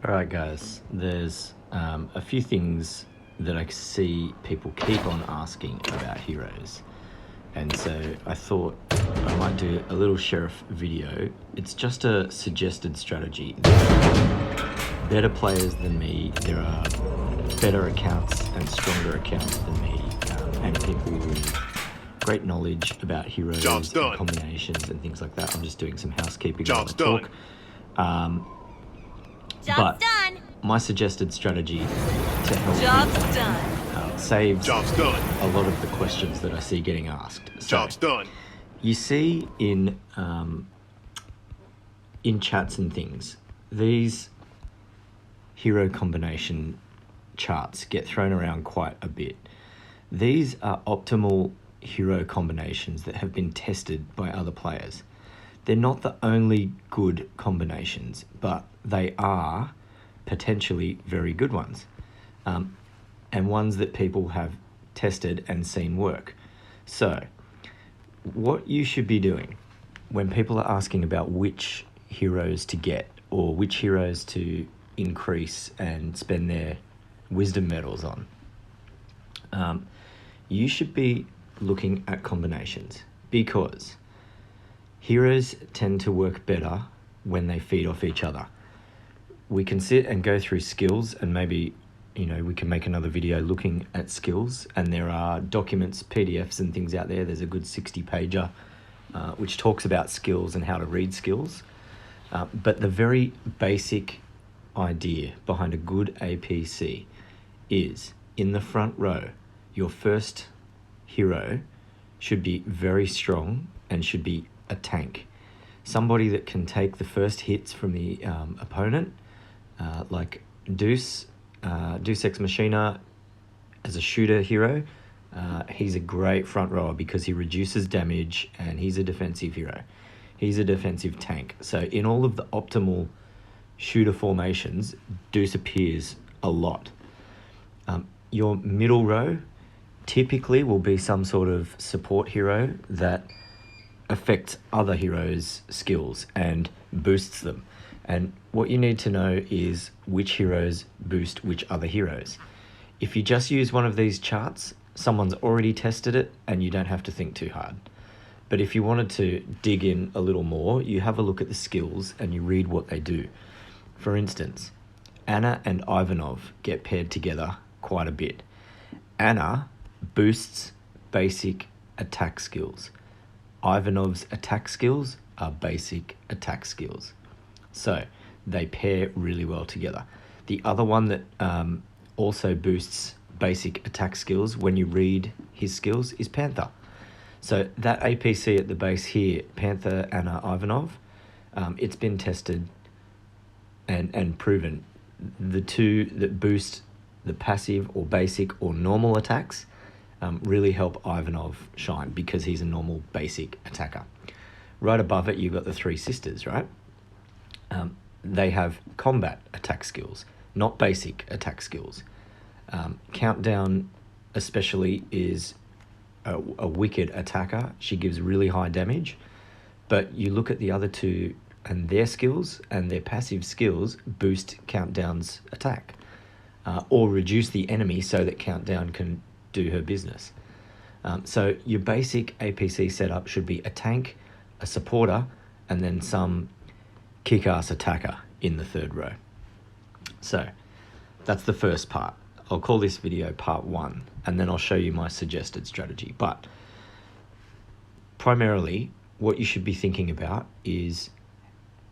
Alright guys, there's a few things that I see people keep on asking about heroes. And so I thought I might do a little sheriff video. It's just a suggested strategy. There are better players than me, there are better accounts and stronger accounts than me, and people with great knowledge about heroes and combinations and things like that. I'm just doing some housekeeping while I talk. But my suggested strategy to help saves a lot of the questions that I see getting asked. So, you see in chats and things, these hero combination charts get thrown around quite a bit. These are optimal hero combinations that have been tested by other players. They're not the only good combinations, but they are potentially very good ones, and ones that people have tested and seen work. So what you should be doing when people are asking about which heroes to get or which heroes to increase and spend their wisdom medals on, you should be looking at combinations, because heroes tend to work better when they feed off each other. We can sit and go through skills, and maybe, we can make another video looking at skills, and there are documents, PDFs and things out there. There's a good 60-pager which talks about skills and how to read skills. But the very basic idea behind a good APC is, in the front row, your first hero should be very strong and should be a tank. Somebody that can take the first hits from the opponent, like Deus Ex Machina as a shooter hero. He's a great front rower because he reduces damage and he's a defensive hero. He's a defensive tank. So in all of the optimal shooter formations, Deus appears a lot. Your middle row typically will be some sort of support hero that affects other heroes' skills and boosts them. And what you need to know is which heroes boost which other heroes. If you just use one of these charts, someone's already tested it and you don't have to think too hard. But if you wanted to dig in a little more, you have a look at the skills and you read what they do. For instance, Anna and Ivanov get paired together quite a bit. Anna boosts basic attack skills. Ivanov's attack skills are basic attack skills. So they pair really well together. The other one that also boosts basic attack skills when you read his skills is Panther. So that APC at the base here, Panther, Anna, Ivanov, it's been tested and proven. The two that boost the passive or basic or normal attacks really help Ivanov shine because he's a normal basic attacker. Right above it, you've got the three sisters, right? They have combat attack skills, not basic attack skills. Countdown especially is a wicked attacker. She gives really high damage, but you look at the other two and their skills and their passive skills boost Countdown's attack, or reduce the enemy so that Countdown can do her business. So your basic APC setup should be a tank, a supporter, and then some kick-ass attacker in the third row. So that's the first part. I'll call this video part 1, and then I'll show you my suggested strategy. But primarily, what you should be thinking about is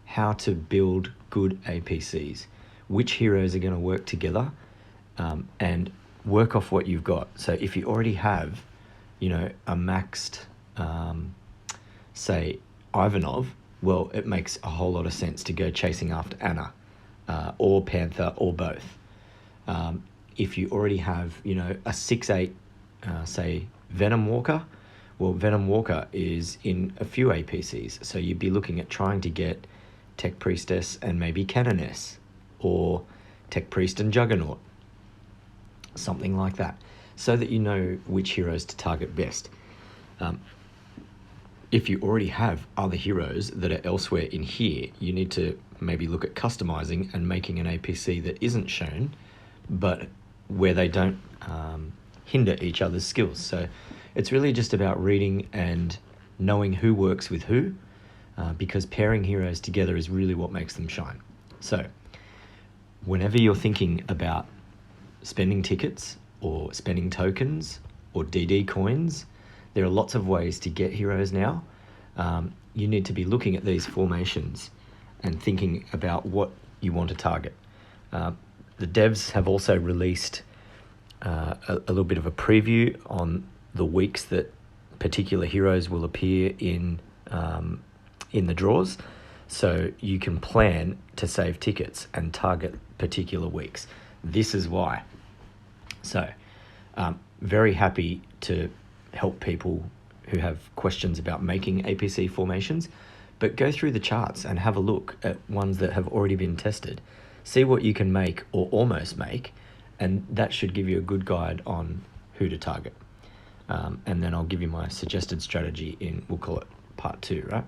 how to build good APCs. Which heroes are going to work together, and work off what you've got. So if you already have, a maxed, say, Ivanov, well, it makes a whole lot of sense to go chasing after Anna, or Panther, or both. If you already have, a 6/8, say, Venom Walker, well, Venom Walker is in a few APCs, so you'd be looking at trying to get Tech Priestess and maybe Canoness, or Tech Priest and Juggernaut, something like that, so that you know which heroes to target best. if you already have other heroes that are elsewhere in here, you need to maybe look at customizing and making an APC that isn't shown, but where they don't hinder each other's skills. So it's really just about reading and knowing who works with who, because pairing heroes together is really what makes them shine. So whenever you're thinking about spending tickets or spending tokens or DD coins, there are lots of ways to get heroes now. You need to be looking at these formations and thinking about what you want to target. The devs have also released a little bit of a preview on the weeks that particular heroes will appear in the draws, so you can plan to save tickets and target particular weeks. This is why. So, very happy to help people who have questions about making APC formations, but go through the charts and have a look at ones that have already been tested. See what you can make or almost make, and that should give you a good guide on who to target. And then I'll give you my suggested strategy in, we'll call it part 2, right?